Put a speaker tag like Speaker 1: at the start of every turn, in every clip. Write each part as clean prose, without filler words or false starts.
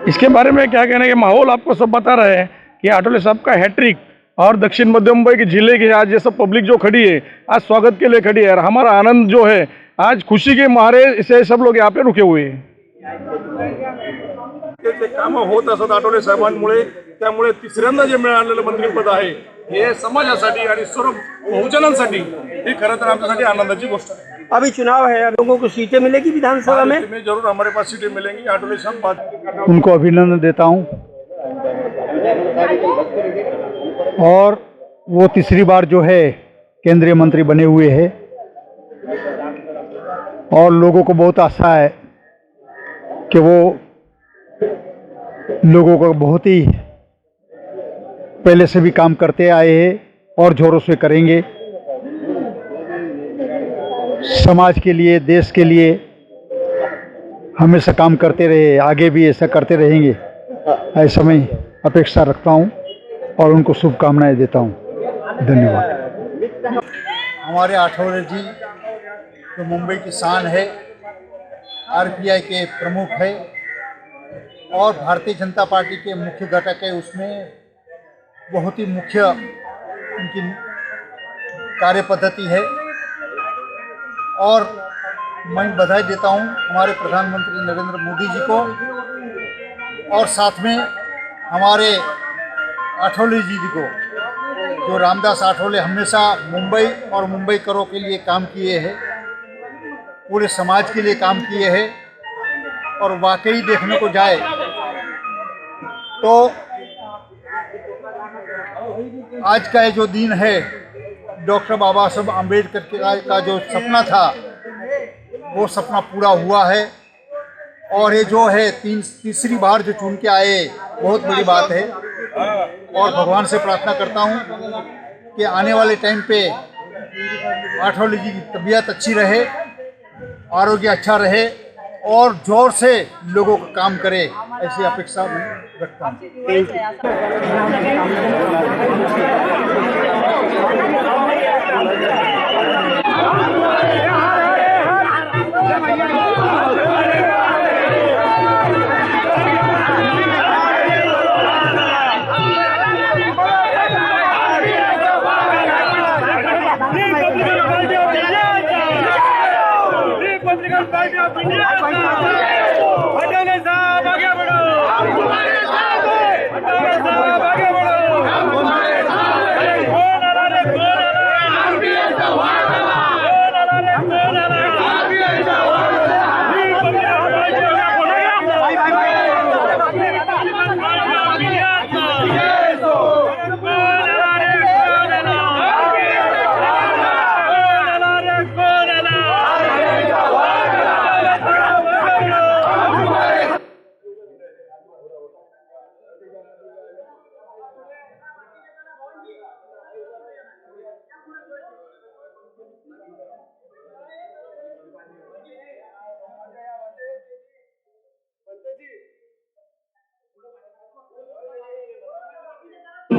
Speaker 1: इसके बारे में क्या कहना है कि माहौल आपको सब बता रहे हैं कि आठवले साहब का हैट्रिक और दक्षिण मध्य मुंबई के जिले की आज ये सब पब्लिक जो खड़ी है आज स्वागत के लिए खड़ी है और हमारा आनंद जो है आज खुशी के मारे इसे सब लोग यहाँ पे रुके हुए हैं। काम होत असत आठवले साहेबांमुळे त्यामुळे तिसऱ्यांदा जे मिळालेलं मंत्रिपद आहे हे समाजासाठी आणि सर्व बहुजनांसाठी ही खरं तर आमच्यासाठी आनंदाची गोष्ट आहे।
Speaker 2: अभी चुनाव है, लोगों को सीटें मिलेगी विधानसभा में?
Speaker 1: जरूर हमारे पास सीटें मिलेंगी। आठवले साहब
Speaker 3: उनको अभिनंदन देता हूं और वो तीसरी बार जो है केंद्रीय मंत्री बने हुए हैं और लोगों को बहुत आशा है कि वो लोगों को बहुत ही पहले से भी काम करते आए हैं और जोरों से करेंगे। समाज के लिए, देश के लिए हमेशा काम करते रहे, आगे भी ऐसा करते रहेंगे, ऐसा मैं अपेक्षा रखता हूं और उनको शुभकामनाएं देता हूं। धन्यवाद।
Speaker 4: हमारे आठवले जी जो मुंबई की शान है, आरपीआई के प्रमुख है और भारतीय जनता पार्टी के मुख्य घटक है, उसमें बहुत ही मुख्य उनकी कार्य पद्धति है और मैं बधाई देता हूं हमारे प्रधानमंत्री नरेंद्र मोदी जी को और साथ में हमारे आठवले जी को, जो रामदास आठवले हमेशा मुंबई और मुंबई करों के लिए काम किए हैं, पूरे समाज के लिए काम किए हैं और वाकई देखने को जाए तो आज का ये जो दिन है डॉक्टर बाबा साहब अम्बेडकर का जो सपना था वो सपना पूरा हुआ है और ये जो है तीसरी बार जो चुन के आए बहुत बड़ी बात है और भगवान से प्रार्थना करता हूँ कि आने वाले टाइम पे आठवले जी की तबीयत अच्छी रहे, आरोग्य अच्छा रहे और जोर से लोगों का काम करे, ऐसी अपेक्षा मैं रखता हूँ।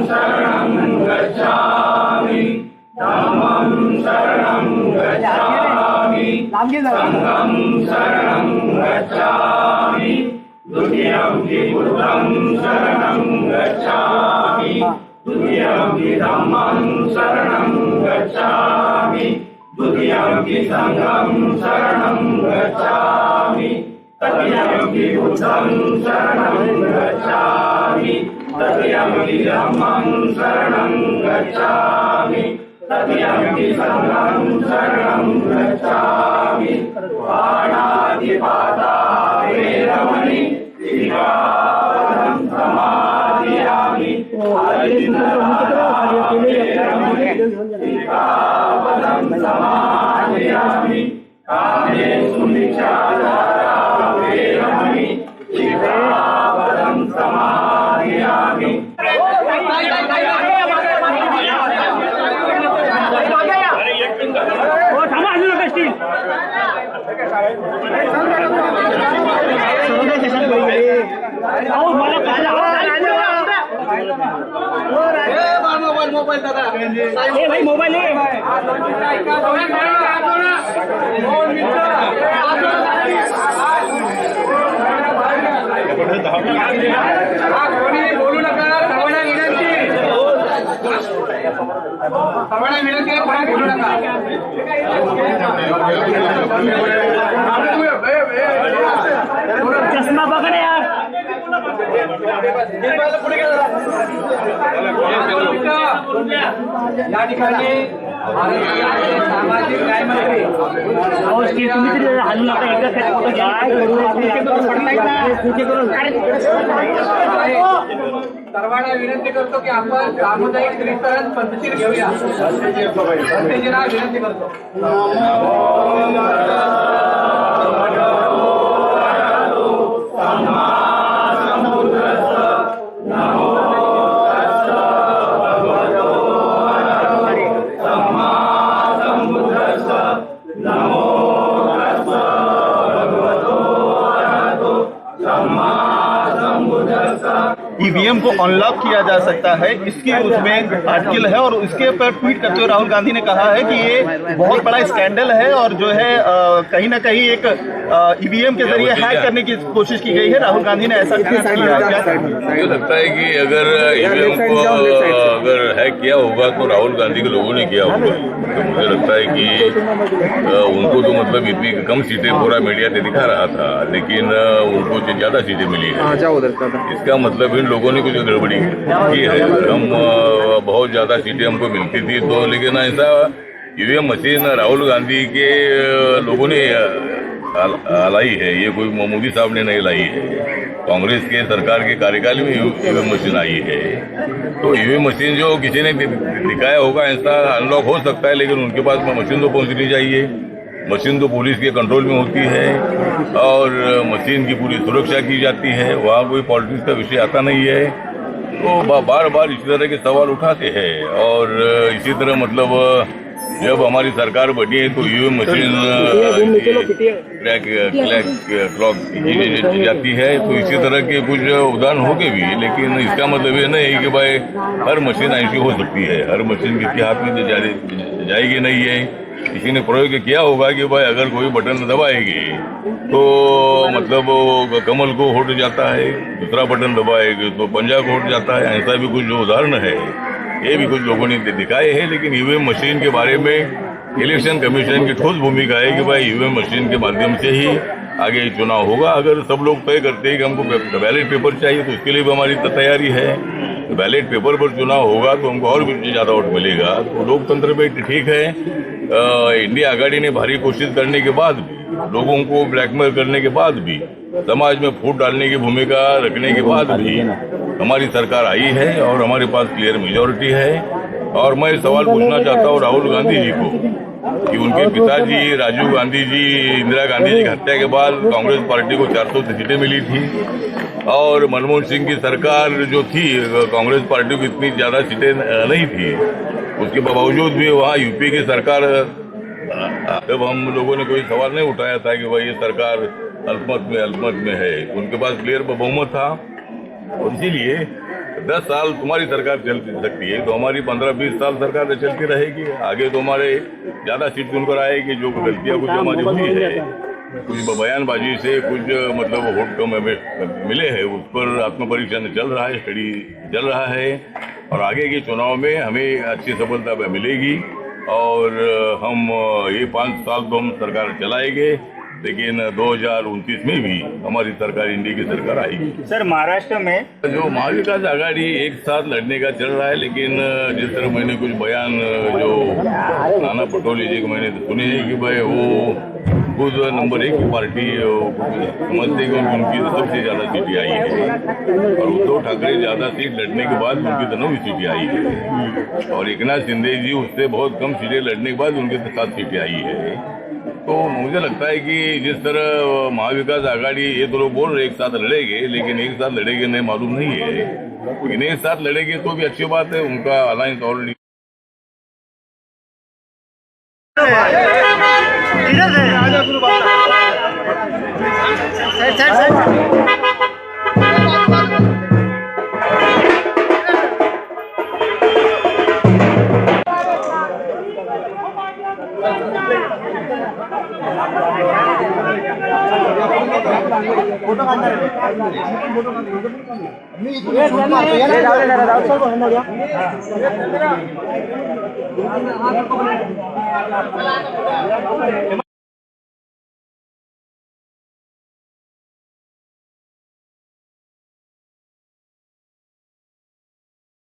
Speaker 5: शरणं गच्छामि धम्मं शरणं गच्छामि संघं शरणं गच्छामि द्वितीयंपि बुद्धं शरणं गच्छामि द्वितीयंपि धम्मं शरणं गच्छामि द्वितीयंपि संघं शरणं गच्छामि तृतीयंपि बुद्धं शरणं गच्छामि तृतीयंपि धम्मं शरणं गच्छामि तृतीयंपि संघं शरणं गच्छामि पाणातिपाता वेरमणि सिक्खापदं समादिशामि।
Speaker 2: तो अखिलेश को उनकी तरह खाली अकेले ही अपने भाई मोबाइल बोलू नका बोलू नका चष्मा बघा ना यार या ठिकाणी सामाजिक न्याय मंत्री तुम्ही तरी हलू नका एकदा फोटो सर्वांना विनंती करतो की आपण सामुदायिक वितरण पद्धतीने घेऊया विनंती करतो
Speaker 6: ईवीएम को अनलॉक किया जा सकता है, इसकी उसमें आर्टिकल है और उसके पर ट्वीट करते हुए राहुल गांधी ने कहा है कि ये बहुत बड़ा स्कैंडल है और जो है कहीं ना कहीं एक ईवीएम के जरिए हैक करने की कोशिश की गई है। राहुल गांधी ने ऐसा ट्वीट किया है।
Speaker 7: मुझे लगता है कि अगर ईवीएम को अगर हैक किया होगा तो राहुल गांधी के लोगों ने किया होगा। तो मुझे लगता है कि उनको तो मतलब इतनी कम सीटें पूरा मीडिया से दिखा रहा था, लेकिन उनको ज्यादा सीटें मिली है। इसका मतलब इन लोगों ने कुछ गड़बड़ी की है। हम बहुत ज्यादा सीटें हमको मिलती थी तो, लेकिन ऐसा ईवीएम मशीन राहुल गांधी के लोगों ने लाई है, ये कोई मोदी साहब ने नहीं लाई है। कांग्रेस के सरकार के कार्यकाल में ईवीएम मशीन आई है। तो ईवीएम मशीन जो किसी ने दिखाया होगा ऐसा अनलॉक हो सकता है, लेकिन उनके पास मशीन तो पहुंचनी चाहिए। मशीन तो पुलिस के कंट्रोल में होती है और मशीन की पूरी सुरक्षा की जाती है, वहाँ कोई पॉलिटिक्स का विषय आता नहीं है। तो बार बार इसी तरह के सवाल उठाते हैं और इसी तरह मतलब जब हमारी सरकार बनी है तो ईवीएम मशीन क्लॉक जाती है, तो इसी तरह के कुछ उदाहरण होंगे भी, लेकिन इसका मतलब ये नहीं है कि भाई हर मशीन ऐसी हो सकती है। हर मशीन किसी हाथ में जाएगी नहीं है। किसी ने प्रयोग किया होगा कि भाई अगर कोई बटन दबाएगी तो मतलब कमल को हट जाता है, दूसरा बटन दबाएगी तो पंजा को हट जाता है। ऐसा भी कुछ जो उदाहरण है ये भी कुछ लोगों ने दिखाए हैं। लेकिन ईवीएम मशीन के बारे में इलेक्शन कमीशन की ठोस भूमिका है कि भाई ईवीएम मशीन के माध्यम से ही आगे चुनाव होगा। अगर सब लोग तय करते हैं कि हमको बैलेट पेपर चाहिए तो उसके लिए भी हमारी तैयारी है। बैलेट पेपर पर चुनाव होगा तो हमको और भी ज्यादा वोट मिलेगा। तो लोकतंत्र में ठीक है। इंडिया आघाड़ी ने भारी कोशिश करने के बाद भी, लोगों को ब्लैकमेल करने के बाद भी, समाज में फूट डालने की भूमिका रखने के बाद भी हमारी सरकार आई है और हमारे पास क्लियर मेजोरिटी है। और मैं सवाल पूछना चाहता हूँ राहुल गांधी जी को कि उनके पिताजी राजीव गांधी जी इंदिरा गांधी जी की हत्या के बाद कांग्रेस पार्टी को 400 सीटें मिली थी और मनमोहन सिंह की सरकार जो थी कांग्रेस पार्टी को इतनी ज्यादा सीटें नहीं थी। उसके बावजूद भी वहाँ यूपी की सरकार, जब हम लोगों ने कोई सवाल नहीं उठाया था कि भाई ये सरकार अल्पमत में है, उनके पास क्लियर बहुमत था। और इसीलिए 10 साल तुम्हारी सरकार चल सकती है तो हमारी 15-20 साल सरकार चलती रहेगी। आगे तो हमारे ज्यादा सीट चुनकर आएगी। जो गलतियां कुछ हमारी हुई है, कुछ बयानबाजी से कुछ मतलब वोट कम मिले हैं, उस पर आत्मपरीक्षण चल रहा है, स्टडी चल रहा है। और आगे के चुनाव में हमें अच्छी सफलता मिलेगी और हम ये 5 साल तो हम सरकार चलाएंगे, लेकिन 2029 में भी हमारी सरकार इंडिया की सरकार आएगी।
Speaker 6: सर महाराष्ट्र में
Speaker 7: जो महाविकास आघाड़ी एक साथ लड़ने का चल रहा है, लेकिन जिस तरह मैंने कुछ बयान जो नाना पटोले जी को मैंने सुने हैं कि भाई वो खुद नंबर 1 की पार्टी समझते हैं, क्योंकि उनकी तो सबसे ज़्यादा सीटें आई है और उद्धव ठाकरे ज़्यादा सीट लड़ने के बाद उनकी तो 9 सीटें आई है और एकनाथ शिंदे जी उससे बहुत कम सीटें लड़ने के बाद उनके 7 सीटें आई है। तो मुझे लगता है कि जिस तरह महाविकास आघाड़ी, ये तो लोग बोल रहे एक साथ लड़ेंगे, लेकिन एक साथ लड़ेंगे नहीं मालूम नहीं है, लेकिन एक साथ लड़ेंगे तो भी अच्छी बात है। उनका अलायंस ऑलरेडी
Speaker 4: फोटो काढणार मी इथून शूट मारतो.